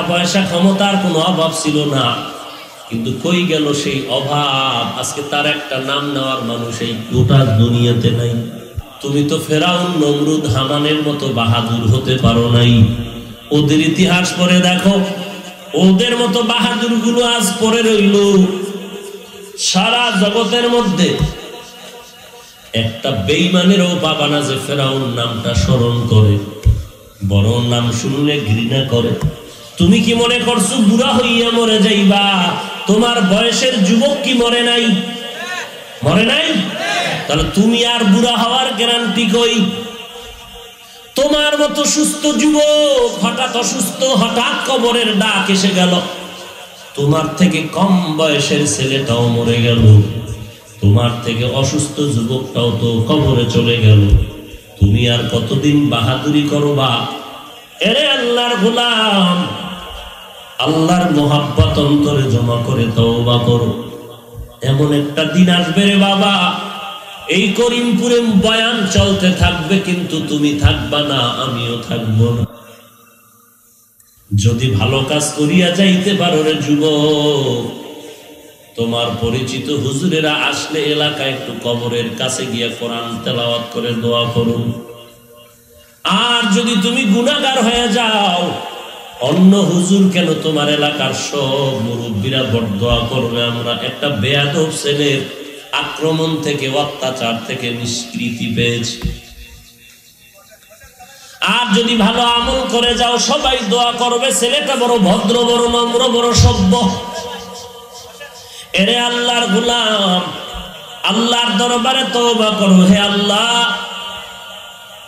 টাকা পয়সা ক্ষমতার কোনো অভাব ছিল না, কিন্তু কই গেল সেই অভাব? আজকে তার একটা নাম নেওয়ার মানুষ এই গোটা দুনিয়াতে নাই। তুমি তো ফেরাউন, নমরুদ, হামানের মতো বাহাদুর হতে পারো নাই। ওদের ইতিহাস পড়ে দেখো, ওদের মতো বাহাদুর গুলো আজ পড়ে রইল। সারা জগতের মধ্যে একটা বেঈমানেরও পাবা না যে ফেরাউন নামটা স্মরণ করে, বড় নাম শুনলে ঘৃণা করে। তুমি কি মনে করছো বুড়া হইয়া মরে যাইবা? তোমার বয়সের যুবক কি মরে নাই? মরে নাই? তাহলে তুমি আর বুড়া হওয়ার গ্যারান্টি কই? তোমার মতো সুস্থ যুবক হঠাৎ অসুস্থ, হঠাৎ কবরের ডাক এসে গেল। তোমার থেকে কম বয়সের ছেলেটাও মরে গেল, তোমার থেকে অসুস্থ যুবকটাও তো কবরে চলে গেল। তুমি আর কতদিন বাহাদুরি করবা? এরে আল্লাহর গোলাম, আল্লাহর মোহাব্বত অন্তরে জমা করে তওবা করো। এমন একটা দিন আসবে রে বাবা, এই করিমপুরে বয়ান চলতে থাকবে, কিন্তু তুমি থাকবা না, আমিও থাকবো না। যদি ভালো কাজ করিয়া যাইতে পারো রে যুবক, তোমার পরিচিত হুজুরেরা আসলে এলাকায় একটু কবরের কাছে গিয়ে কোরআন তেলাওয়াত করে দোয়া করুন। আর যদি তুমি গুনাহগার হয়ে যাও, অন্য হুজুর কেন, তোমার এলাকার সব মুরব্বীরা বরদোয়া করবে। আমরা একটা বেয়াদব ছেলের আক্রমণ থেকে, অত্যাচার থেকে নিষ্কৃতি পেয়েছি। আর যদি ভালো আমল করে যাও, সবাই দোয়া করবে ছেলেটা বড় ভদ্র, বড় নম্র, বড় সভ্য। এরে আল্লাহর গোলাম, আল্লাহর দরবারে তওবা করো। হে আল্লাহ,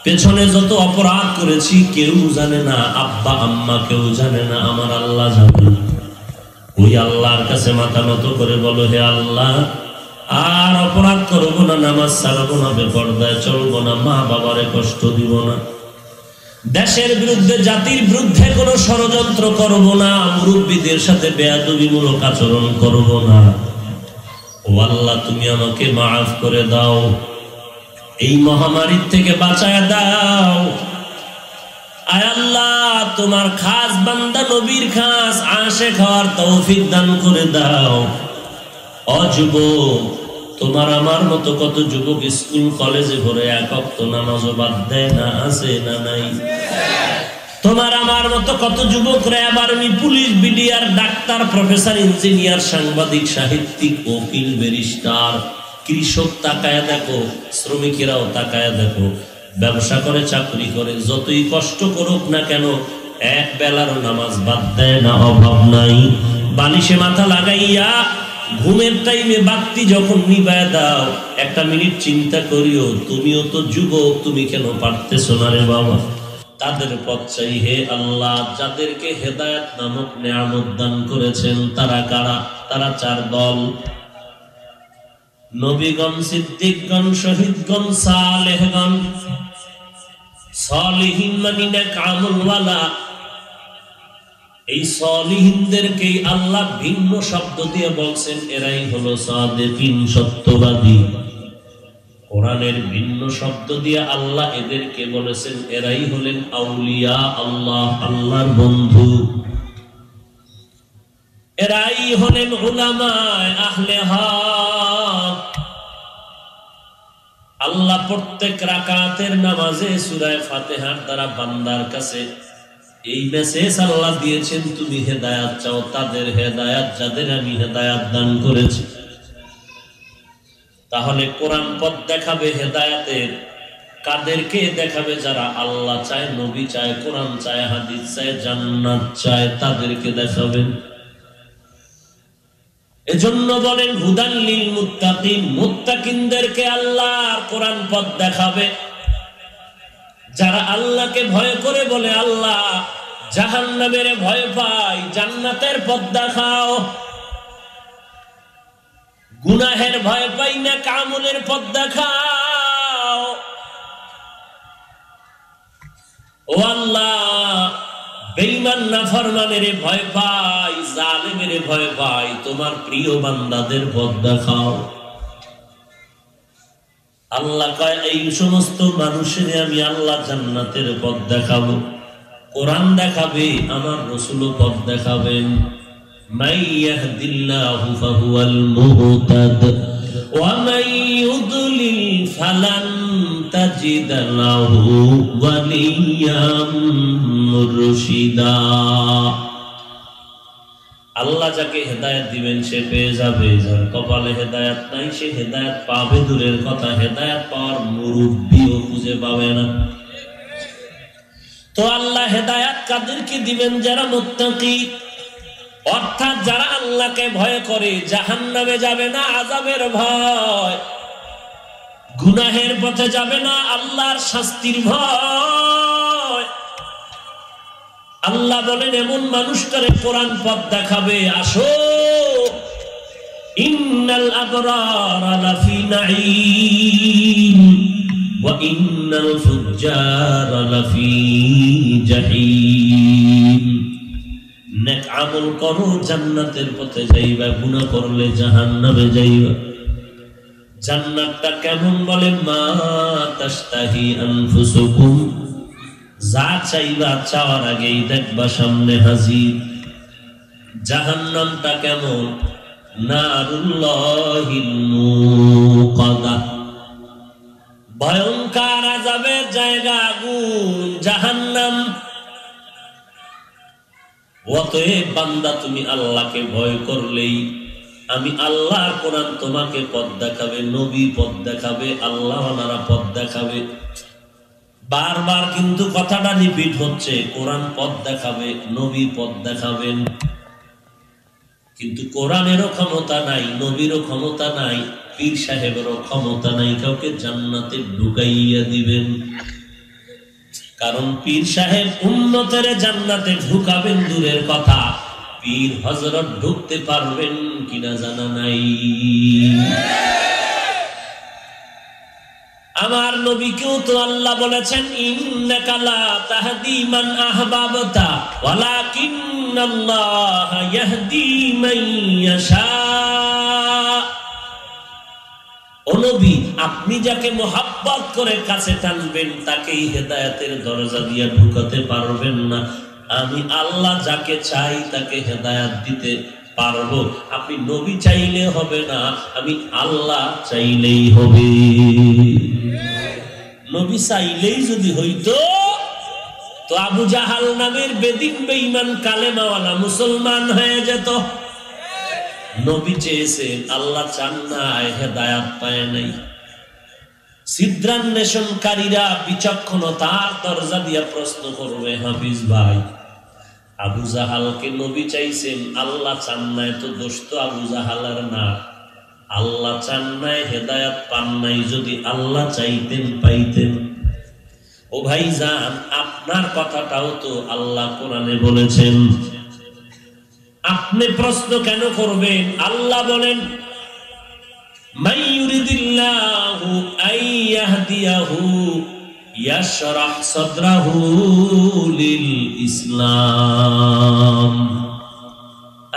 পেছনে যত অপরাধ করেছি কেউ জানে না, আব্বা আম্মা কেউ জানে না, আমার আল্লাহ জানে। ওই আল্লাহর কাছে মাথা নত করে বলো, হে আল্লাহ, আর অপরাধ করবো না, নামাজ ছাড়বো না, বেপরদায় চলবো না, মা বাবারে কষ্ট দিব না, দেশের বিরুদ্ধে, জাতির বিরুদ্ধে কোনো ষড়যন্ত্র করব না, মুরব্বীদের সাথে বেয়াদবিমূলক আচরণ করব না। ও আল্লাহ, তুমি আমাকে মাফ করে দাও, এই মহামারীর থেকে বাঁচায় দাও। আয় আল্লাহ, তোমার খাস বান্দা, নবীর খাস আশিক হওয়ার তৌফিক দান করে দাও। ও যুবক, তোমার আমার মতো কত যুবক স্কুল কলেজে ভরে এক ওয়াক্ত নামাজও বাদ দেয় না, আছে না নাই? তোমার আমার মতো কত যুবক RAB, army, police, BDR, doctor, professor, engineer, সাংবাদিক, সাহিত্যিক, উকিল, ব্যারিস্টার, কৃষক, তাকায় দেখো, শ্রমিকেরাও তাকায় দেখো, ব্যবসা করে, চাকরি করে, যতই কষ্ট করুক না কেন, এক বেলারও নামাজ বাদ দেয় না, অভাব নাই। বালিশে মাথা লাগাইয়া ঘুমের টাইমে বাতি যখন নিবায় দাও, একটা মিনিট চিন্তা করিও, তুমিও তো যুবক, তুমি কেন পারতেছো না রে বাবা? তাদের পথ চাই হে আল্লাহ। যাদেরকে হেদায়েত নামক নেয়ামত দান করেছেন তারা কারা? তারা চার দল: নবীগণ, সিদ্দিকগণ, শহীদগণ, সালেহগণ। সালিহিন মানে নেক আমলওয়ালা। এই সালিহিনদেরকেই আল্লাহ ভিন্ন শব্দ দিয়ে বলছেন, এরাই হলো সাদিকিন, সত্যবাদী। কোরআনের ভিন্ন শব্দ দিয়ে আল্লাহ এদেরকে বলেছেন, এরাই হলেন আউলিয়া আল্লাহ, আল্লাহর বন্ধু। এরাই হলেন উলামায়ে আহলে হক। আল্লাহ প্রত্যেক রাকাতের নামাজে সূরা ফাতিহার দ্বারা বান্দার কাছে এই মেসেজ আল্লাহ দিয়েছেন, তুমি হেদায়েত চাও, তাদের হেদায়েত, যাদের আমি হেদায়েত দান করেছি। তাহলে কোরআন পথ দেখাবে হেদায়েতের কাদেরকে? দেখাবে যারা আল্লাহ চায়, নবী চায়, কোরআন চায়, হাদিস চায়, জান্নাত চায়, তাদেরকে দেখাবেন। এজন্য বলেন হুদাল লিল মুত্তাকিন, মুত্তাকিনদেরকে আল্লাহর কোরআন পথ দেখাবে। যারা আল্লাহকে ভয় করে বলে আল্লাহ জাহান্নামের ভয় পাই, জান্নাতের পথ দেখাও। গুনাহের ভয় পাই না, কামলের পথ দেখাও। ও আল্লাহ, বেঈমান নাফরমানের ভয় পাই, জালেমের ভয় পাই, তোমার প্রিয় বান্দাদের পথ দেখাও। আল্লাহ কয়, এই সমস্ত মানুষের আমি আল্লাহ জান্নাতের পথ দেখাবো। কোরআন দেখাবে, আমার রাসূলও পথ দেখাবেন। মান ইয়াহদিল্লাহু ফাহুয়াল মুহতাদ ওয়া মান ইউদ্লিল ফালান তাজিদ লাহু ওয়ালিয়াম মুরশিদা। আল্লাহ যাকে হেদায়েত দিবেন সে পেয়ে যাবে, যার কপালে হেদায়েত নাই সে হেদায়েত পাবে দূরের কথা, হেদায়েত পাওয়ার মুরব্বিও খুঁজে পাবে না। তো আল্লাহ হেদায়েত কাদেরকে দিবেন? যারা মুত্তাকি, অর্থাৎ যারা আল্লাহকে ভয় করে, জাহান্নামে যাবে না আযাবের ভয়, গুনাহের পথে যাবে না আল্লাহর শাস্তির ভয়। আল্লাহ বলেন এমন মানুষটারে কোরআন পথ দেখাবে। আসো, ইন্নাল আবরারা লাফি নাঈম ওয়া ইন্নাল ফুজ্জারা লাফি জাহিম। নেক আমল করো, জান্নাতের পথে যাইবা, গুনাহ করলে জাহান্নামে যাইবা। জান্নাতটা কেমন? বলে মা তাশতাহি আনফুসুকুম, যা চাইবা চাওয়ার আগেই দেখবা সামনে হাজির। জাহান্নামটা কেমন? নারুল্লাহিল মুকাদা, ভয়ঙ্কর আযাবের জায়গা আগুন জাহান্নাম। অতএব বান্দা তুমি আল্লাহকে ভয় করলেই আমি আল্লাহর কোরআন তোমাকে পথ দেখাবে, নবী পথ দেখাবে, আল্লাহওয়ালারা পথ দেখাবে। বারবার কিন্তু কথাটা রিপিট হচ্ছে, কোরআন পথ দেখাবে, নবী পথ দেখাবেন। কিন্তু কোরআনেরও ক্ষমতা নাই, নবীরও ক্ষমতা নাই, পীর সাহেবেরও ক্ষমতা নাই কাউকে জান্নাতে ঢুকাইয়া দিবেন। কারণ পীর সাহেব উম্মতের জান্নাতে ঢুকাবেন দূরের কথা, পীর হযরত ঢুকতে পারবেন কিনা জানা নাই। আমার নবীকেও তো আল্লাহ বলেছেন ইন্নাকা লা তাহদি মান আহবাবতা ওয়ালাকিন্নাল্লাহা ইয়াহদি মান ইয়াশা। ও নবী, আপনি যাকে মোহাব্বত করে কাছে টানবেন তাকেই হেদায়েতের দরজা দিয়ে ঢুকাতে পারবেন না। আমি আল্লাহ যাকে চাই তাকে হেদায়েত দিতে পারবো। আপনি নবী চাইলে হবে না, আমি আল্লাহ চাইলেই হবে। নবী চাইলেই যদি হইতো তো আবু জাহাল নামের বেদিন বেঈমান কালেমাওয়ালা মুসলমান হয়ে যেত। নবী চেয়েছেন, আল্লাহ চান নাই, হেদায়েত পায় নাই। সিদ্ধান্বেষণকারীরা বিচক্ষণতার দরজা দিয়া প্রশ্ন করবে, হাফিজ ভাই আবু জাহালকে নবী চাইছেন, আল্লাহ চান নাই, তো দোষ তো আবু জাহালের না। আল্লাহ চান নাই, হেদায়েত পান নাই, যদি আল্লাহ চাইতেন পাইতেন। ও ভাই জান, আপনার কথাটাও তো আল্লাহ কোরআনে বলেছেন। আপনি প্রশ্ন কেন করবেন? আল্লাহ বলেন মাইয়ুরিদিল্লাহু আইয়াহদিয়াহু ইয়াশরাহ সাদরাহু লিল ইসলাম।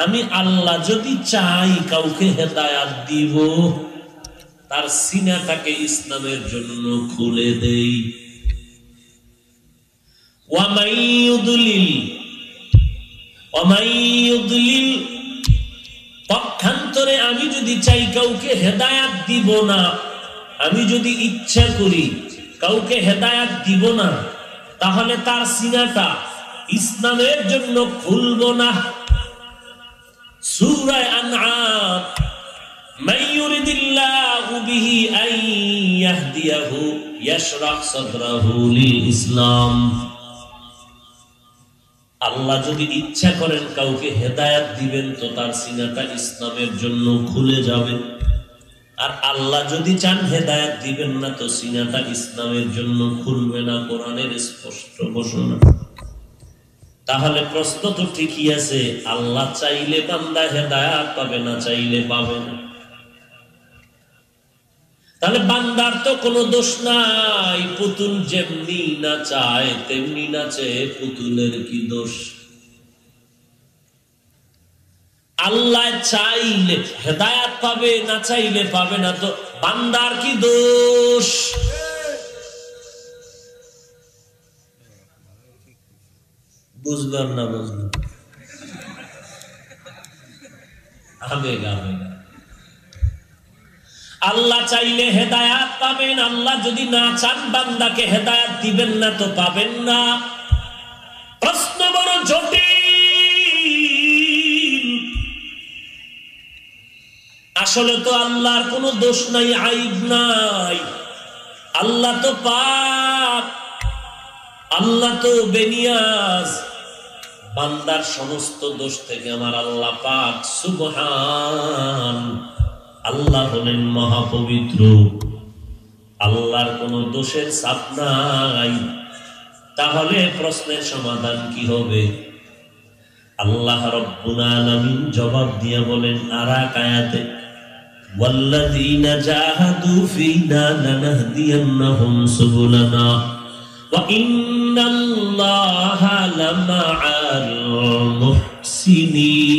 আমি আল্লাহ যদি চাই কাউকে হেদায়েত দিব, তার সিনাটাকে ইসলামের জন্য খুলে দেই। ওয়া মাইয়ুদলিল পক্ষান্তরে আমি যদি চাই কাউকে হেদায়েত দিব না, আমি যদি ইচ্ছা করি কাউকে হেদায়েত দিব না, তাহলে তার সিনাটা ইসলামের জন্য খুলব না। সূরা আনআম, মাইয়ুরিদিল্লাহু বিহি আন ইয়াহদিয়াহু ইয়াশরাহ সাদরাহু লিল ইসলাম। আল্লাহ যদি ইচ্ছা করেন কাউকে হেদায়েত দিবেন তো তার সিনাটা ইসলামের জন্য খুলে যাবে। আর আল্লাহ যদি চান হেদায়েত দিবেন না তো সিনাটা ইসলামের জন্য খুলবে না। কোরআনের স্পষ্ট ঘোষণা। তাহলে প্রশ্ন তো ঠিকই আছে, আল্লাহ চাইলে বান্দা হেদায়েত পাবে, না চাইলে পাবে না। তাহলে বান্দার তো কোনো দোষ নাই, পুতুল যেমনি না চায় তেমনি নাচে, পুতুলের কি দোষ? আল্লাহ চাইলে হেদায়েত পাবে, না চাইলে পাবে না, তো বান্দার কি দোষ? বুঝলাম না বুঝলাম, আবেগ আবেগ। আল্লাহ চাইলে হেদায়াত পাবেন, আল্লাহ যদি না চান বান্দাকে হেদায়াত দিবেন না তো পাবেন না। প্রশ্ন বড় জটিল। আসলে তো আল্লাহর কোনো দোষ নাই, আইব নাই। আল্লাহ তো পাক, আল্লাহ তো বেনিয়াজ। বান্দার সমস্ত দোষ থেকে আমার আল্লাহ পাক সুবহান। আল্লাহ হলেন মহাপবিত্র, আল্লাহর কোনো দোষের ছাপ নাই। তাহলে প্রশ্নের সমাধান কি হবে? আল্লাহ রাব্বুল আলামিন জবাব দিয়ে বলেন আরেক আয়াতে, ওয়াল্লাযীনা জাহাদু ফীনা লানাহদিয়ান্নাহুম সুবুলানা ওয়া ইন্নাল্লাহা লামাআল মুহসিনিন।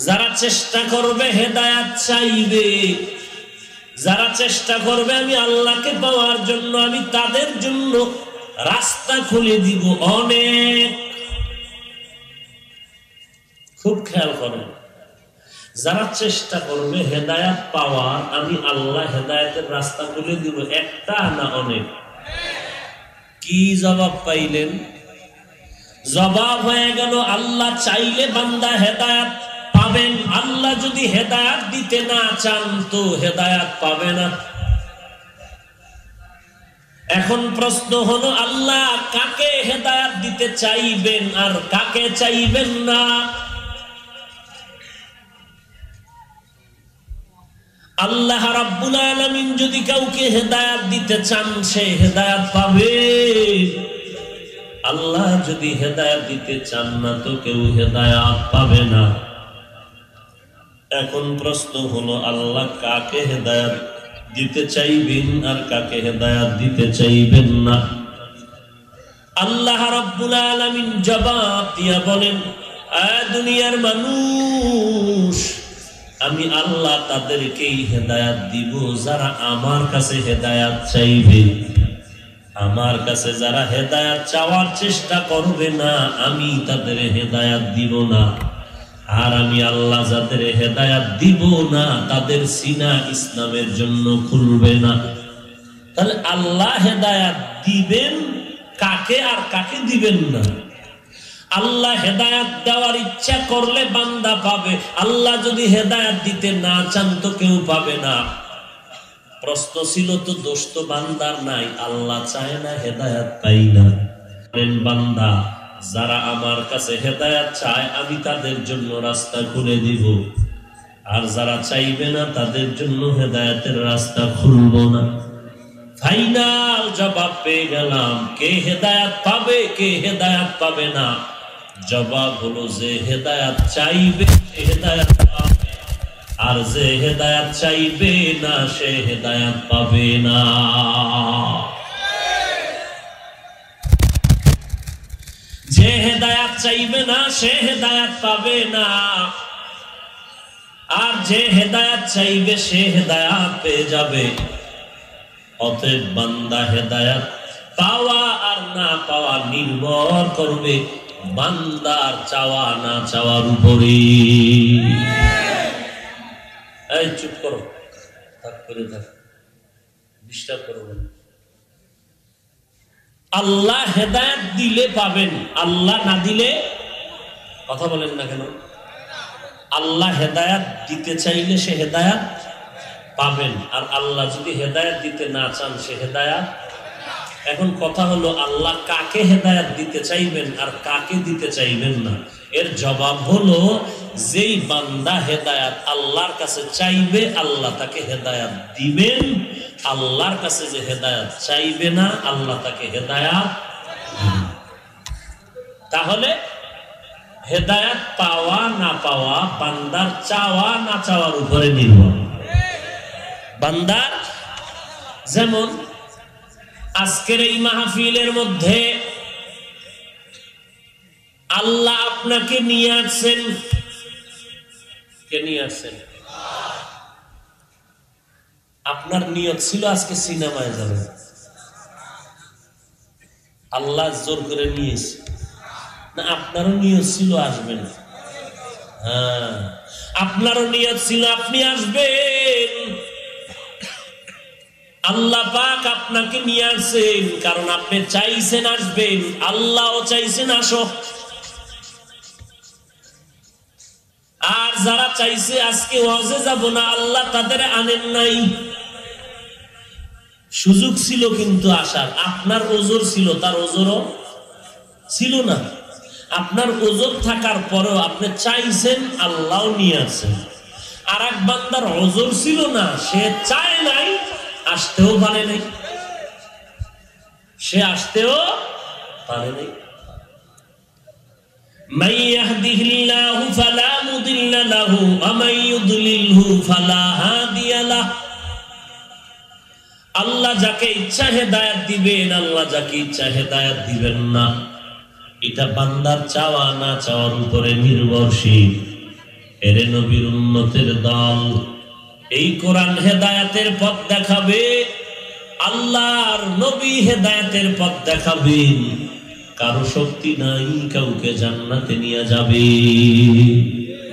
যারা চেষ্টা করবে হেদায়াত চাইবে, যারা চেষ্টা করবে আমি আল্লাহকে পাওয়ার জন্য, আমি তাদের জন্য রাস্তা খুলে দিব অনেক। খুব খেয়াল করেন, যারা চেষ্টা করবে হেদায়াত পাওয়ার, আমি আল্লাহ হেদায়াতের রাস্তা খুলে দিব। একটা না অনেক। কি জবাব পাইলেন? জবাব হয়ে গেল আল্লাহ চাইলে বান্দা হেদায়াত পাবেন, আল্লাহ যদি হেদায়াত দিতে না চান তো হেদায়াত পাবে না। এখন প্রশ্ন হলো আল্লাহ কাকে হেদায়াত দিতে চাইবেন আর কাকে চাইবেন না? আল্লাহ রাব্বুল আলামিন যদি কাউকে হেদায়াত দিতে চান সে হেদায়াত পাবে। আল্লাহ যদি হেদায়াত দিতে চান না তো কেউ হেদায়াত পাবে না। এখন প্রশ্ন হলো আল্লাহ কাকে হেদায়াত দিতে চাইবেন আর কাকে হেদায়াত দিতে চাইবেন না? আল্লাহ রাব্বুল আলামিন জবাব দিয়া বলেন, দুনিয়ার মানুষ, আমি আল্লাহ তাদেরকেই হেদায়াত দিব যারা আমার কাছে হেদায়াত চাইবে। আমার কাছে যারা হেদায়াত চাওয়ার চেষ্টা করবে না আমি তাদের হেদায়াত দিব না। আর আমি আল্লাহ যাদের হেদায়াত দিব না তাদের সিনা ইসলামের জন্য খুলবে না। তাহলে আল্লাহ হেদায়াত দিবেন কাকে আর কাকে দিবেন না? আল্লাহ হেদায়াত দেওয়ার ইচ্ছা করলে বান্দা পাবে, আল্লাহ যদি হেদায়াত দিতে না চান তো কেউ পাবে না। প্রশ্ন ছিল তো দোষ তো বান্দার নাই, আল্লাহ চায় না হেদায়াত পাই না। বান্দা যারা আমার কাছে হেদায়াত চায় আমি তাদের জন্য রাস্তা খুলে দিব, আর যারা চাইবে না তাদের জন্য হেদায়াতের রাস্তা খুলবো না। ফাইনাল জবাব পেয়ে গেলাম, কে হেদায়াত পাবে কে হেদায়াত পাবে না। জবাব হলো যে হেদায়াত চাইবে সে হেদায়াত পাবে, আর যে হেদায়াত চাইবে না সে হেদায়াত পাবে না। যে হেদায়াত চাইবে না সে হেদায়াত পাবে না, আর যে হেদায়াত চাইবে সে হেদায়াত পেয়ে যাবে। অতএব বান্দা হেদায়াত পাওয়া আর না পাওয়া নির্ভর করবে বান্দার চাওয়া না চাওয়ার উপরে। এই চুপ করো, থাক করে থাক, ডিস্টার্ব করো না। আল্লাহ হেদায়াত দিলে পাবেন, আল্লাহ না দিলে কথা বলেন না কেন? আল্লাহ হেদায়াত দিতে চাইলে সে হেদায়াত পাবেন, আর আল্লাহ যদি হেদায়াত দিতে না চান সে হেদায়াত। এখন কথা হলো আল্লাহ কাকে হেদায়াত দিতে চাইবেন আর কাকে দিতে চাইবেন না। এর জবাব হলো যেই বান্দা হেদায়াত আল্লাহর কাছে চাইবে আল্লাহ তাকে হেদায়াত দিবেন, আল্লাহর কাছে যে হেদায়াত চাইবে না আল্লাহ তাকে হেদায়াত। তাহলে হেদায়াত পাওয়া না পাওয়া বান্দার চাওয়া না চাওয়ার উপরে নির্ভর। বান্দার যেমন আজকের এই মাহফিলের মধ্যে আল্লাহ আপনাকে নিয়ে আসছেন, কে নিয়ে আসছেন? আপনার নিয়ত ছিল আজকে সিনেমায় যাবেন, আল্লাহ জোর করে নিয়েছে না? আপনারও নিয়ত ছিল আসবেন। হ্যাঁ, আপনারও নিয়ত ছিল আপনি আসবেন। আল্লাহ পাক আপনাকে নিয়ে আসছেন কারণ আপনি চাইছেন আসবেন, আল্লাহও চাইছেন আসো। আর যারা চাইছে আজকে ওয়াজে যাব না, আল্লাহ তাদের আনেন নাই। সুযোগ ছিল কিন্তু আসার, আপনার ওজোর ছিল, তার ওজোরও ছিল না। আপনার ওজোর থাকার পরেও আপনি চাইছেন, আল্লাহও নিয়ে আসছেন। আর এক বান্দার ওজোর ছিল না, সে চায় নাই, আসতেও পারে নাই, সে আসতেও পারে নাই। মান ইয়াহদিহিল্লাহু ফালা মুদিল্লা লাহু ওয়া মান ইউদ্লিলহু ফালা হাদিয়া লাহু। আল্লাহ যাকে ইচ্ছা হেদায়েত দিবেন, আল্লাহ যাকে ইচ্ছা হেদায়েত দিবেন না। এটা বান্দার চাওয়া না চাওয়ার উপরে নির্ভরশীল। এর নবীর উম্মতের দল, এই কোরআন হেদায়েতের পথ দেখাবে, আল্লাহর নবী হেদায়েতের পথ দেখাবেন। কারো শক্তি নাই কাউকে জান্নাতে নিয়ে যাবে।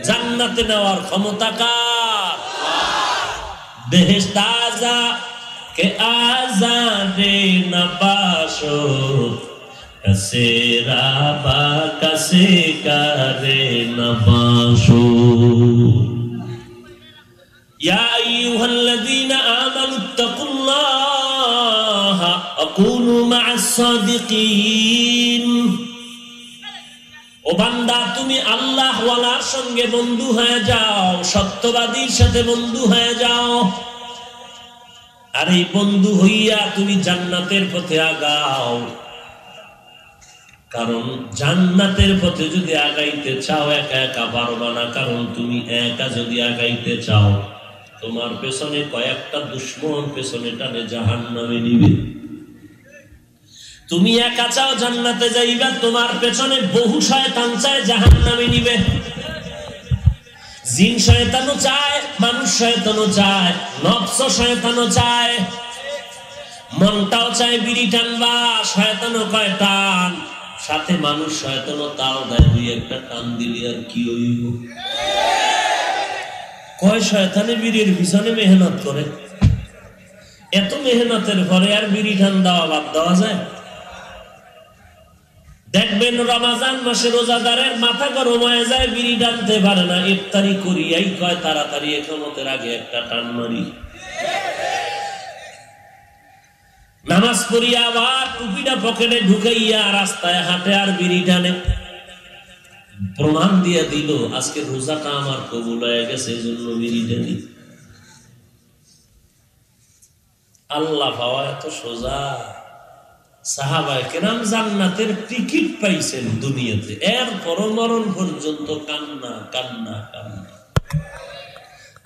জান্নাতে নেওয়ার ক্ষমতা কার? বেহেশত আযা কে আজাদে নবাশো কাসে রাবা কাসে কারে নবাশো। ইয়া আইয়ুহাল্লাযীনা আমানুত্তাকুল্লাহা ওয়া কুনু মা'আস সাদিকিন। ও বান্দা, তুমি আল্লাহ ওয়ালার সঙ্গে বন্ধু হয়ে যাও, সত্যবাদীর সাথে বন্ধু হয়ে যাও। আর এই বন্ধু হইয়া তুমি জান্নাতের পথে আগাও। কারণ জান্নাতের পথে যদি আগাইতে চাও একা একা পারবা না। কারণ তুমি একা যদি আগাইতে চাও, তোমার পেছনে কয়েকটা দুশমন পেছনে টানে জাহান্নামে নিবে। তুমি একা চাও জান্নাতে যাইবা, তোমার পেছনে বহু শয়তান চায় জাহান্নামে নিবে। জিন শয়তানও চায়, মানুষ শয়তানও চায়, নফস শয়তানও চায়, মনটাও চায় বিড়ি টানবা, শয়তানও কয় টান। সাথে মানুষ শয়তানও তাও দেয়, দুই একটা টান দিলি আর কি হইব। কয় শয়তানে বিড়ির পিছনে মেহনত করে, এত মেহনতের পরে আর বিড়ি টান দেওয়া বাদ দেওয়া যায়? দেখবেন রমজান মাসে রোজাদারের মাথা গরম হয়ে যায়, বিড়ি টানতে পারে না। ইফতারি করিয়াই কয় তাড়াতাড়ি একামতের আগে একটা টান মারি। নামাজ পড়িয়া আবার টুপিটা পকেটে ঢুকাইয়া রাস্তায় হাঁটে আর বিড়ি টানে। প্রমাণ দিয়ে দিল আজকে রোজাটা আমার কবুল হয়ে গেছে, এই জন্য বিড়ি টানি। আল্লাহ পাওয়া এত সোজা? সাহাবায়ে কেরাম জান্নাতের টিকিট পাইছেন দুনিয়াতে, এরপর মরণ পর্যন্ত কান্না কান্না কান্না।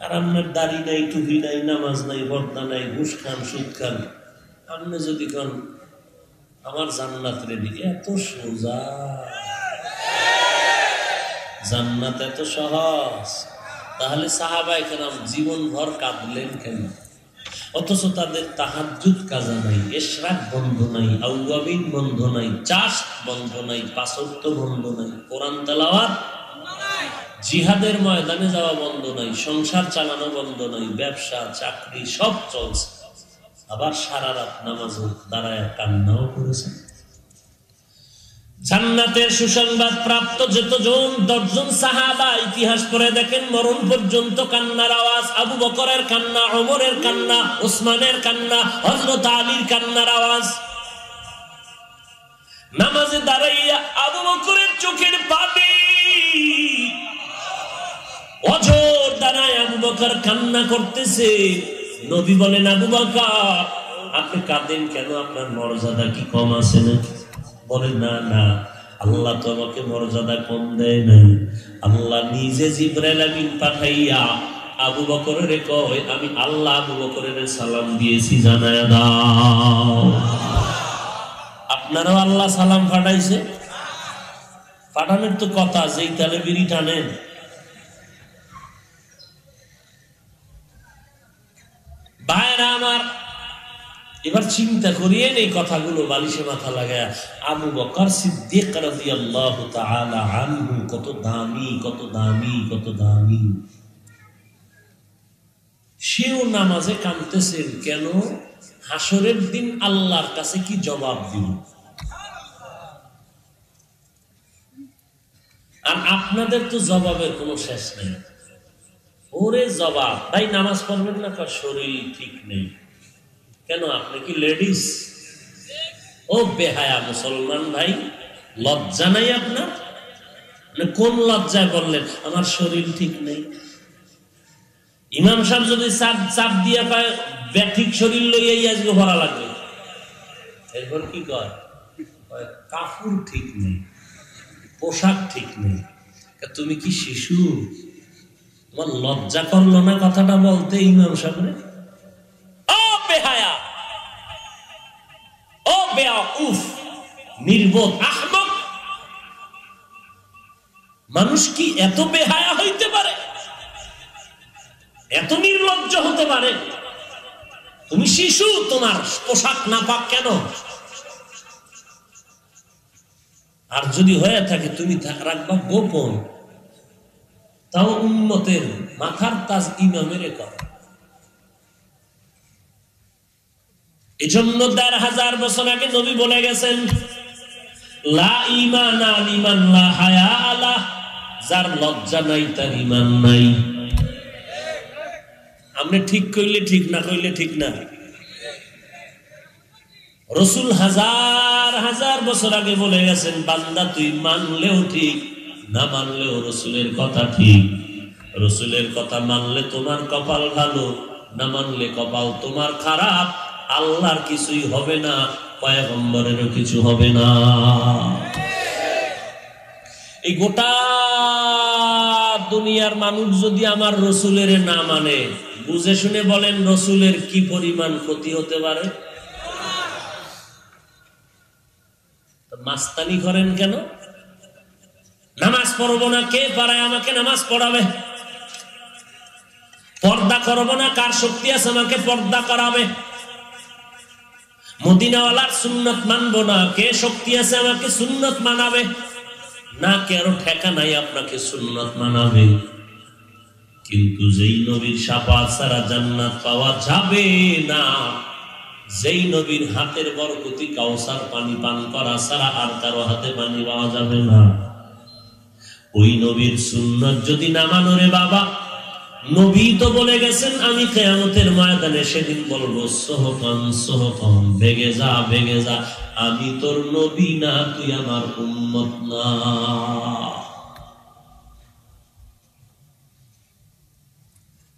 আর আপনার দাড়ি নাই, টুপি নাই, নামাজ নাই, পর্দা নাই, ঘুষ খান, সুদ খান, আপনি যদি কোন আমার জান্নাত রেডি, এত সোজা? জান্নাত এত সহজ? তাহলে সাহাবায়ে কেরাম জীবন ভর কাঁদলেন কেন? অথচ তাদের তাহাজ্জুদ কাজা নাই, ইশরাক বন্ধ নাই, আওয়াবিন বন্ধ নাই, চাষ বন্ধ নাই, পাঁচ ওয়াক্ত বন্ধ নাই, কোরআন তেলাওয়াত নাই, জিহাদের ময়দানে যাওয়া বন্ধ নাই, সংসার চালানো বন্ধ নাই, ব্যবসা চাকরি সব চলছে। আবার সারা রাত নামাজে দাঁড়ায় কান্নাও করেছে। জান্নাতের সুসংবাদ প্রাপ্ত যতজন 10 জন সাহাবা ইতিহাস পড়ে দেখেন, মরণ পর্যন্ত কান্নার আওয়াজ। আবু বকরের কান্না, ওমরের কান্না, ওসমানের কান্না, হযরত আলীর কান্নার আওয়াজ। নামাজে দাঁড়াইয়া আবু বকরের চোখের পানি, অঝোর দাঁড়ায় আবু বকর কান্না করতেছে। নবী বলেন, আবু বকর আপনি কাঁদেন কেন? আপনার মর্যাদা কি কম আছে নাকি? বলে, না না, আল্লাহ তো আমাকে মর্যাদা কম দেয় নাই। আল্লাহ নিজে জিবরাইল আমিন পাঠাইয়া আবু বকরের কয়, আমি আল্লাহ আবু বকরের সালাম দিয়েছি, জানায়া দাও। আপনারাও আল্লাহ সালাম পাঠাইছে? পাঠানোর তো কথা, যেই তালে বিড়ি টানেন। ভাইরা আমার, এবার চিন্তা করিয়ে এই কথাগুলো বালিশে মাথা লাগায়। আবু বকর সিদ্দিক রাদিয়াল্লাহু তাআলা আনহু কত দামি, কত দামি, কত দামি। সেও নামাজে কাঁদতেছেন কেন? হাসরের দিন আল্লাহর কাছে কি জবাব দিব। আর আপনাদের তো জবাবের কোনো শেষ নেই। ওরে জবাব, ভাই নামাজ পড়বেন না, শরীর ঠিক নেই কেন? আপনি কি লেডিস? ও বেহায়া মুসলমান ভাই, লজ্জা নাই আপনার? কোন লজ্জায় বললেন আমার শরীর ঠিক নেই? ইমাম সাহেব যদি চাপ দিয়ে পায় ব্যাঠিক শরীর লইয়াই আজকে ভরা লাগবে, এরপর কি কয়? কাপড় ঠিক নেই, পোশাক ঠিক নেই। তুমি কি শিশু? তোমার লজ্জা করলো না কথাটা বলতে ইমাম সাহেব? ও বেহায়া, ও বেয়াকুফ, নির্বোধ, আহমক মানুষ কি এত বেহায়া হইতে পারে? এত নির্লজ্জ হতে পারে? তুমি শিশু, তোমার পোশাক নাপাক কেন? আর যদি হয়ে থাকে তুমি রাখবা গোপন, তাও উম্মতের মাথার তাজ ইমামের কথা। এজন্য ১৫০০ বছর আগে নবী বলে গেছেন, লা ঈমানা লিমান লা হায়া আলাহ, যার লজ্জা নাই তার ঈমান নাই। আপনি ঠিক কইলে ঠিক, না কইলে ঠিক না। রাসূল হাজার হাজার বছর আগে বলে গেছেন, বান্দা তুই মানলেও ঠিক, না মানলেও রাসূলের কথা ঠিক। রাসূলের কথা মানলে তোমার কপাল ভালো, না মানলে কপাল তোমার খারাপ। আল্লাহর কিছুই হবে না, পয়গম্বরেরও কিছু হবে না। এই গোটা দুনিয়ার মানুষ যদি আমার রাসূলের না মানে, বুঝে শুনে বলেন রাসূলের কি পরিমাণ ক্ষতি হতে পারে? মাস্তানি করেন কেন? নামাজ পড়বো না, কে পারায় আমাকে নামাজ পড়াবে? পর্দা করবো না, কার শক্তি আছে আমাকে পর্দা করাবে? মদিনাওয়ালার সুন্নত মানবো না, কে শক্তি আছে আমাকে সুন্নত মানাবে? না, কারো ঠেকা নাই আপনাকে সুন্নত মানাবে। কিন্তু যেই নবীর শাফাআত ছাড়া জান্নাত পাওয়া যাবে না, যেই নবীর হাতের বরকতি কাউসার পানি পান করা ছাড়া আর কারো হাতে পানি পাওয়া যাবে না, ওই নবীর সুন্নাত যদি না মানো রে বাবা, নবী তো বলে গেছেন আমি কিয়ামতের ময়দানে সেদিন বলবো সোহকান সোহকান, ভেগে যা ভেগে যা, আমি তোর নবী না, তুই আমার উম্মত না।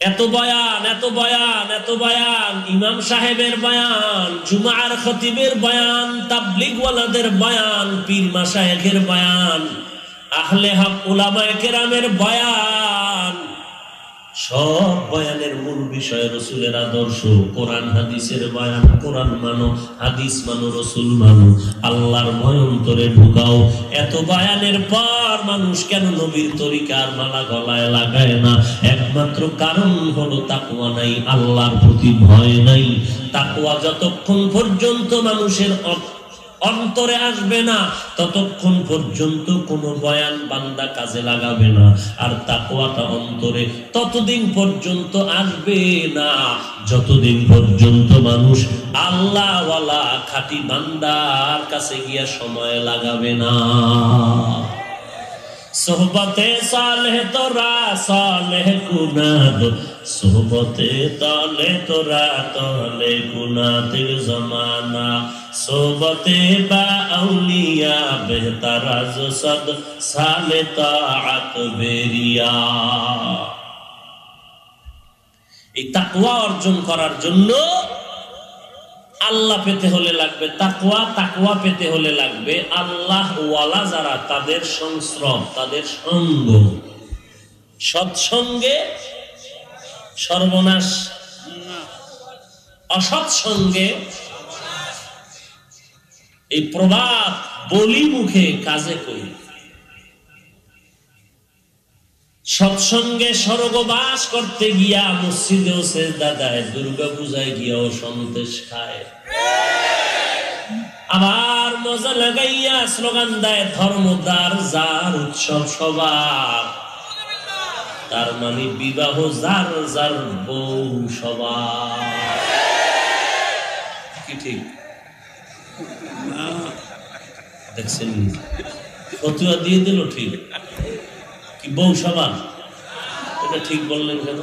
এত বয়ান, এত বয়ান, এত বয়ান, ইমাম সাহেবের বয়ান, জুমার খতিবের বয়ান, তাবলীগওয়ালাদের বয়ান, পীর মাশায়েখের বয়ান, আহলে হক উলামায়ে কেরামের বয়ান, সব বয়ানের মূল বিষয় রাসূলের আদর্শ, কোরআন হাদিসের বয়ান। কোরআন মানো, হাদিস মানো, রাসূল মানো, আল্লাহর ভয় অন্তরে ঢুকাও। এত বয়ানের পর মানুষ কেন নবীর তরিকার মালা গলায় লাগায় না? একমাত্র কারণ হলো তাকওয়া নাই, আল্লাহর প্রতি ভয় নাই। তাকওয়া যতক্ষণ পর্যন্ত মানুষের অন্তরে আসবে না, ততক্ষণ পর্যন্ত কোনো বয়ান বান্দা কাজে লাগাবে না। আর তাকওয়াটা অন্তরে ততদিন পর্যন্ত আসবে না যতদিন পর্যন্ত মানুষ আল্লাহওয়ালা খাঁটি বান্দার কাছে গিয়া সময় লাগাবে না। সোহবতে সালেহ তোরা সালেহ কুনাদ, সোহবতে তালে তোরা তালে কুনাদের জমানা, সোহবতে বা আউলিয়া বেহতারাজ সদ সালে তাআত বেরিয়া। এই তাকওয়া অর্জন করার জন্য আল্লাহ পেতে হলে লাগবে তাকওয়া, তাকওয়া পেতে হলে লাগবে আল্লাহ ওয়ালা যারা, তাদের সংস্রব, তাদের সঙ্গ। সৎসঙ্গে সর্বনাশ, অসৎসঙ্গে এই প্রবাদ বলি মুখে কাজে করি। সৎসঙ্গে স্বর্গবাস করতে গিয়া মসজিদেও সেজদা দেয়, দুর্গা পূজায় গিয়াও সন্দেশ খায়, আবার মজা লাগাইয়া স্লোগান দেয় ধর্মদার যার উৎসব সবার। তার মানে বিবাহ যার যার বউ সবার। কি ঠিক দেখছেন? ফতুয়া দিয়ে দিল ঠিক, কি বউ সবার? এটা ঠিক বললেন কেন?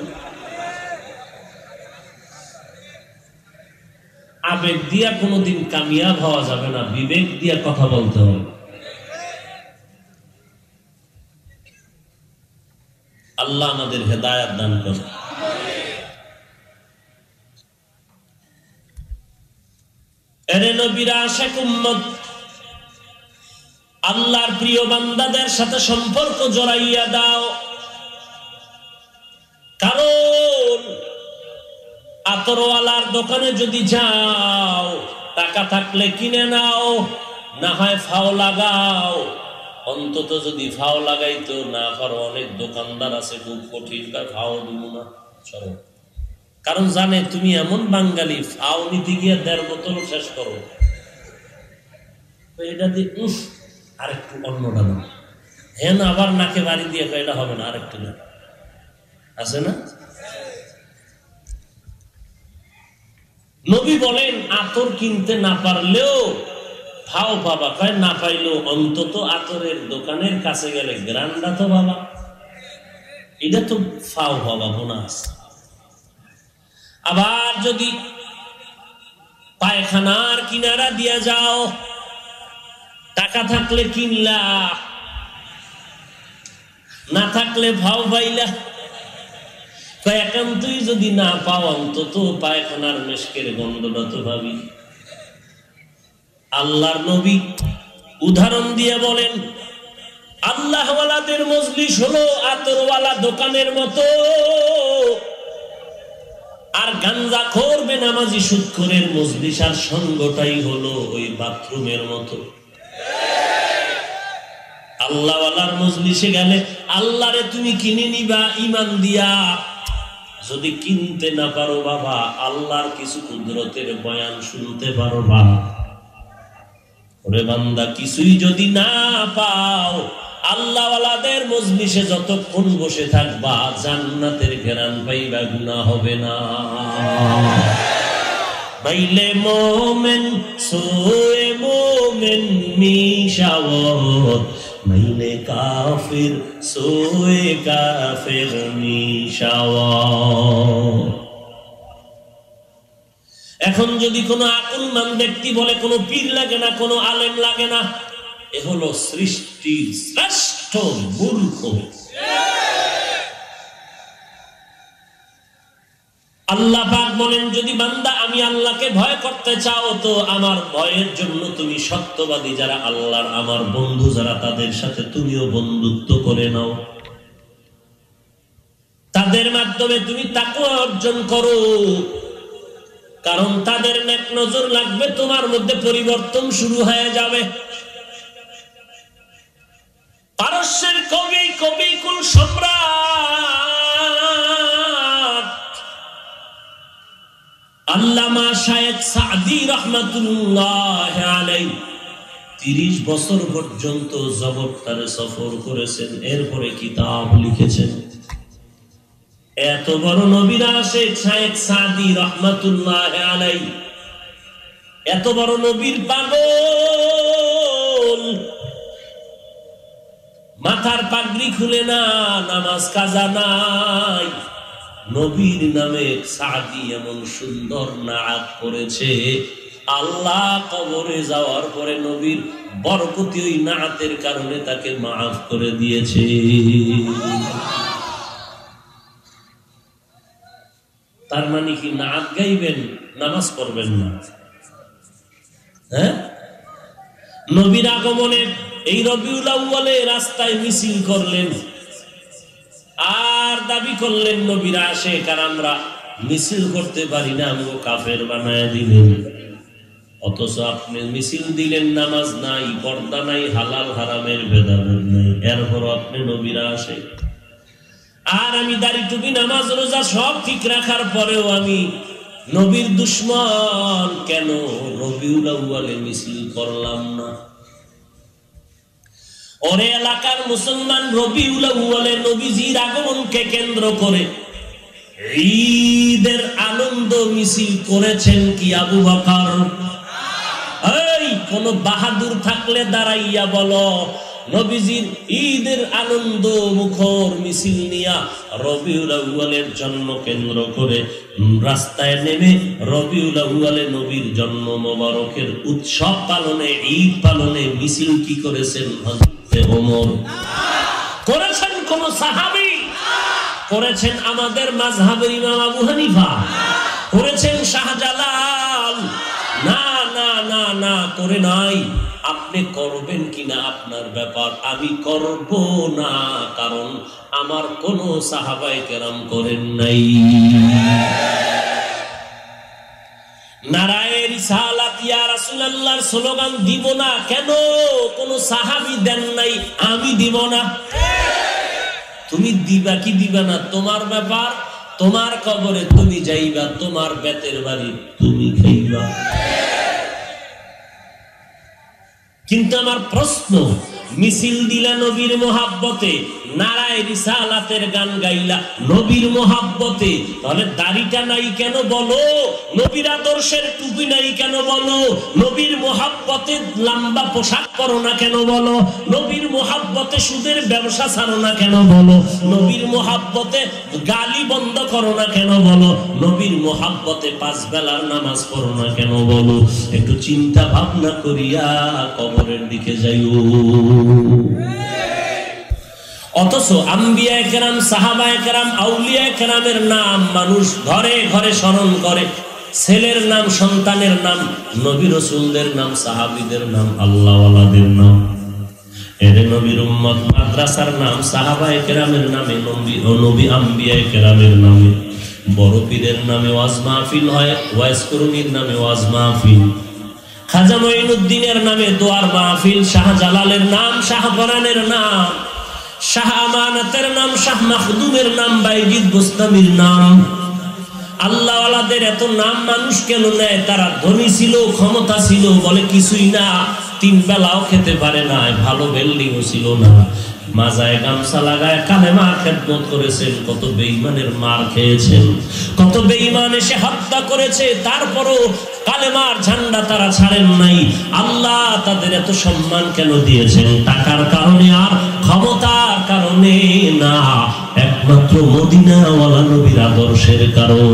আবেগ দিয়া কোনোদিন কামিয়াব হওয়া যাবে না, বিবেক দিয়া কথা বলতে হবে। আল্লাহ আমাদের হেদায়েত দান করুন। এরে নবীর আশিক উম্মত, আল্লাহর প্রিয় বান্দাদের সাথে সম্পর্ক জড়াইয়া দাও। কারণ আতরওয়ালার দোকানে যদি যাও, টাকা থাকলে কিনে নাও, না হয় ফাও লাগাও। অন্তত যদি ফাও লাগাইতো না পারো, অনেক দোকানদার আছে খুব কঠিন, ফাও দিব না চলো। কারণ জানে তুমি এমন বাঙালি, ফাও নিতে গিয়ে 1.5 বোতল শেষ করো। এটা দিয়ে আরেকটু অন্যটা না, হ্যাঁ আবার নাকে বাড়ি দিয়ে এটা হবে না, আরেকটু না, আছে না? নবী বলেন আতর কিনতে না পারলেও ফাও পাবা, কয় না পাইলেও অন্তত আতরের দোকানের কাছে গেলে গ্রান্ডা তো বাবা, এটা তো ফাও পাবা, বোনাস। আবার যদি পায়খানার কিনারা দিয়া যাও, টাকা থাকলে কিনলা, না থাকলে ভাও পাইলা। একান্তই যদি না পাও অন্তত পায়খানার মেশকের গন্ধটা তো ভাবি। আল্লাহর নবী উদাহরণ দিয়ে বলেন আল্লাহওয়ালাদের মজলিস হলো আতরওয়ালা দোকানের মতো, আর গাঞ্জাখোর বেনামাজি সুদখোরের মজলিস আর সঙ্গটাই হলো ওই বাথরুমের মতো। আল্লাহওয়ালার মজলিসে গেলে আল্লাহরে তুমি কিনে নিবা ঈমান দিয়া। যদি কিনতে না পারো বাবা, আল্লাহর কিছু কুদরতের বয়ান শুনতে পারো বা ওরে বান্দা, কিছুই যদি না পাও, আল্লাহওয়ালাদের মজলিসে যতক্ষণ বসে থাকবা জান্নাতের ঘেরান পাইবা, গুনাহ হবে না। বাইলে মোমেন সোয়ে মোমেন মিশাওয়াত, মাইলে কাফির সোয়ে কাফির মিশাওয়াত। এখন যদি কোনো আকুলমান ব্যক্তি বলে কোনো পীর লাগে না, কোনো আলেম লাগে না, এ হলো সৃষ্টির শ্রেষ্ঠ মূর্খ। আল্লাহ পাক বলেন যদি বান্দা আমি আল্লাহকে ভয় করতে চাও, তো আমার ভয়ের জন্য তুমি সত্যবাদী যারা আল্লাহর আমার বন্ধু যারা, তাদের সাথে তুমিও বন্ধুত্ব করে নাও। তাদের মাধ্যমে তুমি তাকওয়া অর্জন করো, কারণ তাদের নেক নজর লাগবে, তোমার মধ্যে পরিবর্তন শুরু হয়ে যাবে। পারস্যের কবি কুল সম্রাট আল্লামা শায়েখ সাদি রাহমাতুল্লাহ আলাইহি 30 বছর পর্যন্ত জগৎটারে সফর করেছেন, এরপরে কিতাব লিখেছেন। এত বড় নবীর আশিক শায়েখ সাদি রাহমাতুল্লাহ আলাইহি, এত বড় নবীর পাগল, মাথার পাগড়ি খুলে না, নামাজ কাজা নাই, নবীর নামে সাদি এমন সুন্দর নাত করেছে, আল্লাহ কবরে যাওয়ার পরে নবীর বরকতি ওই নাতের কারণে তাকে মাফ করে দিয়েছে। তার মানে কি নাত গাইবেন, নামাজ পড়বেন না? হ্যাঁ, নবীর আগমনে এই রবিউল আউয়ালে রাস্তায় মিছিল করলেন আর দাবি করলেন নবীর আশিক, আর আমরা মিছিল করতে পারি না, আমগো কাফের বানায় দিলেন। অথচ আপনি মিছিল দিলেন, নামাজ নাই, পর্দা নাই, হালাল হারামের ভেদাভেদ নাই, এরপর আপনি নবীর আশিক। আর আমি দাড়ি টুপি নামাজ রোজা সব ঠিক রাখার পরেও আমি নবীর দুশ্মন কেন রবিউল আউয়ালে মিছিল করলাম না? ওরে এলাকার মুসলমান, রবিউল আউয়ালে নবীজির আগমনকে কেন্দ্র করে ঈদের আনন্দ মিছিল করেছেন কি আবু বকর? এই কোন বাহাদুর থাকলে দাঁড়াইয়া বলো, নবীজির ঈদের আনন্দ মুখর মিছিল নিয়া রবিউল আউয়ালের জন্ম কেন্দ্র করে রাস্তায় নেমে রবিউল আউয়ালে নবীর জন্ম মোবারকের উৎসব পালনে, ঈদ পালনে মিছিল কি করেছেন? হযরতে ওমর করেছেন? কোন সাহাবী করেছেন? আমাদের মাযহাবের ইমাম আবু হানিফা করেছেন? শাহজালাল? না না না না, করে নাই। আপনি করবেন কিনা আপনার ব্যাপার, আমি করব না, কারণ আমার কোন সাহাবায়ে কেরাম করেন নাই। নারায়ে রিসালাত ইয়া রাসূলুল্লাহর স্লোগান দিব না কেন? কোন সাহাবী দেন নাই, আমি দিব না। তুমি দিবা কি দিবা না তোমার ব্যাপার, তোমার কবরে তুমি যাইবা, তোমার বেতের বাড়ি তুমি খাইবা। কিন্তু আমার প্রশ্ন, মিছিল দিলা নবীর মোহাব্বতে, নারায়ে রিসালাতের গান গাইলা নবীর মোহাব্বতে, তাহলে দাড়িটা নাই কেন বলো? নবীর আদর্শের টুপি নাই কেন বলো? নবীর মোহাব্বতে লম্বা পোশাক পরো না কেন বলো? নবীর মোহাব্বতে সুদের ব্যবসা ছাড়ো না কেন বলো? নবীর মোহাব্বতে গালি বন্ধ করো না কেন বলো? নবীর মোহাব্বতে 5 বেলার নামাজ পড়ো না কেন বলো? একটু চিন্তা ভাবনা করিয়া কবরের দিকে যাইও। অথচ আম্বিয়ায়ে কেরাম, সাহাবায়ে কেরাম, আউলিয়ায়ে কেরামের নাম মানুষ ঘরে ঘরে স্মরণ করে, ছেলের নাম, সন্তানের নাম, নবী রাসূলদের নাম, সাহাবীদের নাম, আল্লাহওয়ালাদের নাম। এর নবীর উম্মত মাদ্রাসার নাম, সাহাবায়ে কেরামের নামে, নবী আম্বিয়ায়ে কেরামের নামে, বড় পীরের নামে ওয়াজ মাহফিল হয়, ওয়াইজ করুণীর নামে ওয়াজ মাহফিল, খাজা মঈনুদ্দিনের নামে দোয়ার মাহফিল, শাহজালালের নাম, শাহপরানের নাম, শাহ আমানতের নাম, শাহ মাখদুমের নাম, বাইজিদ বুস্তামির নাম। আল্লাহওয়ালাদের এত নাম মানুষ কেন নেয়? তারা ধনী ছিল, ক্ষমতা ছিল, বলে কিছুই না, 3 বেলাও খেতে পারে না, ভালো বিল্ডিংও ছিল না, মাজায় গামছা লাগায় কালেমা খেদমত করেছেন, কত বেঈমানের মার খেয়েছেন, কত বেঈমান এসে হত্যা করেছে, তারপরও কালেমার ঝান্ডা তারা ছাড়েন নাই। আল্লাহ তাদের এত সম্মান কেন দিয়েছেন? টাকার কারণে আর ক্ষমতার কারণে না, একমাত্র মদিনাওয়ালা নবীর আদর্শের কারণে।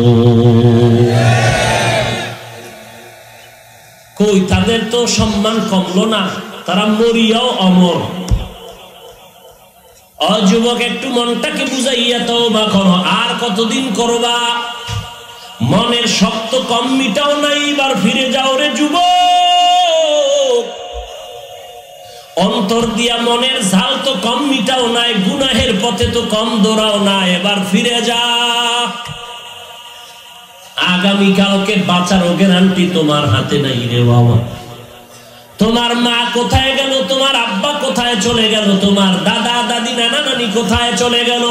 কই তাদের তো সম্মান কমলো না, তারা মরিয়াও অমর। যুবক, একটু মনটাকে বুঝাইয়া তওবা করো। আর কতদিন করবা? মনের শক্ত কম মিটাও নাই, এবার ফিরে যাও রে যুবক। অন্তর দিয়া মনের ঝাল তো কম মিটাও নাই, গুনাহের পথে তো কম দৌড়াও না, এবার ফিরে যা। আগামীকালকে বাঁচার গ্যারান্টি তোমার হাতে নাই রে বাবা। তোমার মা কোথায় গেল? তোমার আব্বা কোথায় চলে গেল? তোমার দাদা দাদি নানা নানি কোথায় চলে গেল?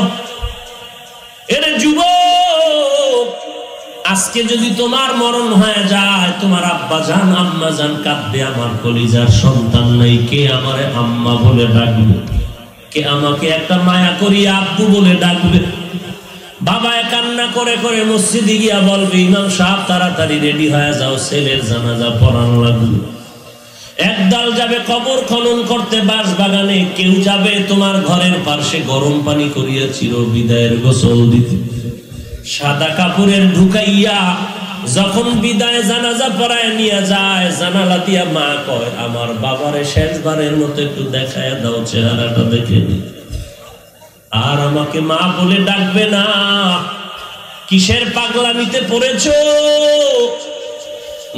এরে যুবক, আজকে যদি তোমার মরণ হয়ে যায়, তোমার আব্বা জান আম্মা জান কাঁদবে, আমার কলিজার সন্তান নাই, কে আমারে আম্মা বলে ডাকবে? কে আমাকে একটা মায়া করিয়া আব্বু বলে ডাকবে? বাবা কান্না করে করে মসজিদে গিয়া বলবে, ইমাম সাহেব তাড়াতাড়ি রেডি হয়ে যাও, ছেলের জানাজা পড়ানো লাগবে। একদল যাবে কবর খনন করতে বাঁশ বাগানে, কেউ যাবে তোমার ঘরের পাশে গরম পানি করিয়া চির বিদায়ের গোসল দিতে। সাদা কাপড়ের ঢুকাইয়া যখন বিদায় জানাজা পড়ায় নিয়ে যায়, জানালা দিয়া মা কয়, আমার বাবারে শেষবারের মতো একটু দেখায় দাও, চেহারাটা দেখে নি। আর আমাকে মা বলে ডাকবে না। কিসের পাগলামিতে পড়েছো?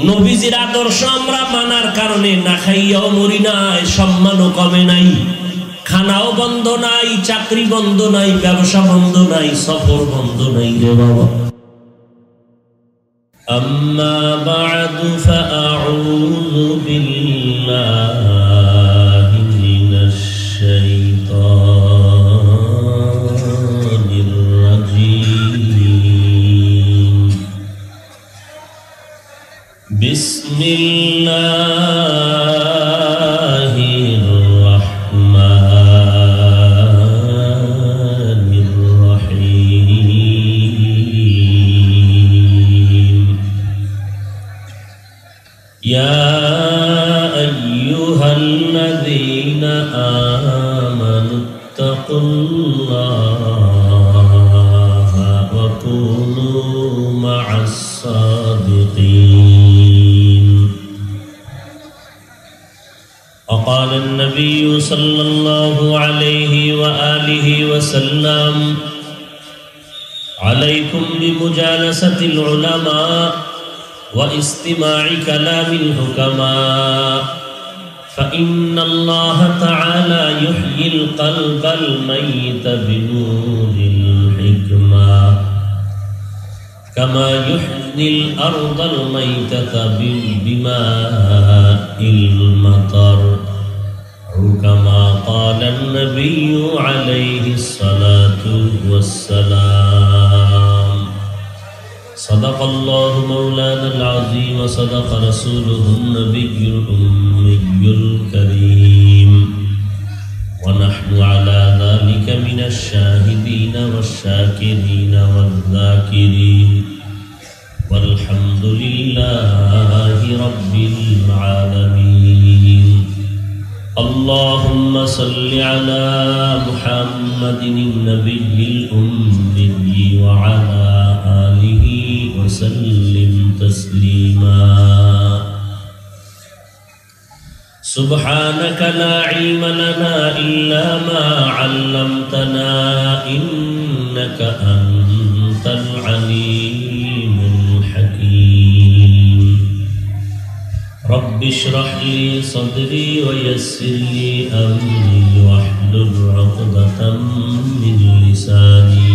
নবীজির আদর্শ আমরা মানার কারণে না খাইয়াও মরি নাই, সম্মানও কমে নাই, খানাও বন্ধ নাই, চাকরি বন্ধ নাই, ব্যবসা বন্ধ নাই, সফর বন্ধ নাই রে বাবা। আম্মা বা'দু ফাআউযু বিল্লাহি মিনাশ শাইতানির أيها الذين آمنوا اتقوا الله وكونوا مع الصادقين وقال النبي صلى الله عليه وآله وسلم عليكم بمجالسة العلماء واستماع كلام الحكماء فإن الله تعالى يحيي القلب الميت بنور الحكمة كما يحيي الأرض الميتة بماء المطر أو كما قال النبي عليه الصلاة والسلام صدق الله مولانا العظيم وصدق رسوله النبي الأمي الكريم ونحن على ذلك من الشاهدين والشاكرين والذاكرين والحمد لله رب العالمين اللهم صل على محمد النبي الأمي وعلى آله وسلم تسليما سبحانك لا علم لنا إلا ما علمتنا إنك أنت العليم الحكيم رب اشرح لي صدري ويسر لي أمري واحلل عقدة من لساني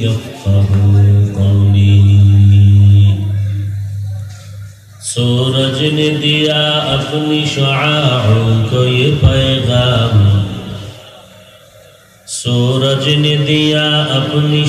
يفقه قولي सूरज ने दिया अपनी शुआओं को ये पैगाम सूरज ने दिया अपनी